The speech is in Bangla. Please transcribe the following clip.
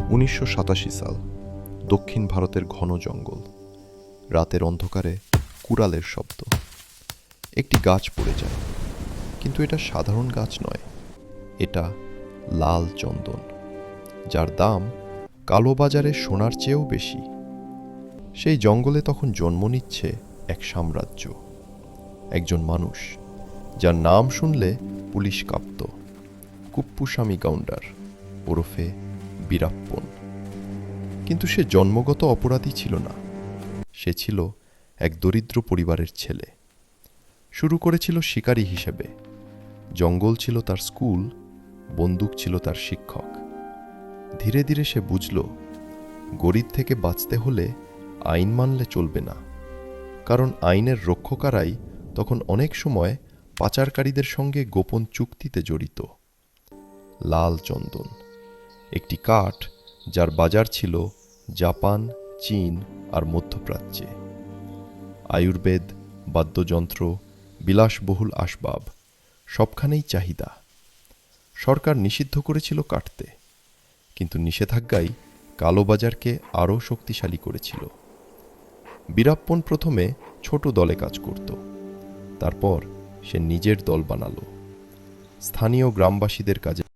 1987 সাল। দক্ষিণ ভারতের ঘন জঙ্গল। রাতের অন্ধকারে কুড়ালের শব্দ। একটি গাছ পড়ে যায়, কিন্তু এটা সাধারণ গাছ নয়, এটা লাল চন্দন, যার দাম কালোবাজারে সোনার চেয়েও বেশি। সেই জঙ্গলে তখন জন্ম নিচ্ছে এক সাম্রাজ্য, একজন মানুষ যার নাম শুনলে পুলিশ কাঁপত। কুপ্পুস্বামী গাউন্ডার ওরফে বীরাপ্পন। কিন্তু সে জন্মগত অপরাধী ছিল না, সে ছিল এক দরিদ্র পরিবারের ছেলে। শুরু করেছিল শিকারী হিসেবে। জঙ্গল ছিল তার স্কুল, বন্দুক ছিল তার শিক্ষক। ধীরে ধীরে সে বুঝল, গরিব থেকে বাঁচতে হলে আইন মানলে চলবে না, কারণ আইনের রক্ষকারাই তখন অনেক সময় পাচারকারীদের সঙ্গে গোপন চুক্তিতে জড়িত। লাল চন্দন, একটি কাঠ যার বাজার ছিল জাপান, চীন আর মধ্যপ্রাচ্যে। আয়ুর্বেদ, বাদ্যযন্ত্র, বিলাসবহুল আসবাব, সবখানেই চাহিদা। সরকার নিষিদ্ধ করেছিল কাটতে, কিন্তু নিষেধাজ্ঞাই কালোবাজারকে আরও শক্তিশালী করেছিল। বীরাপ্পন প্রথমে ছোট দলে কাজ করত, তারপর সে নিজের দল বানালো। স্থানীয় গ্রামবাসীদের কাজে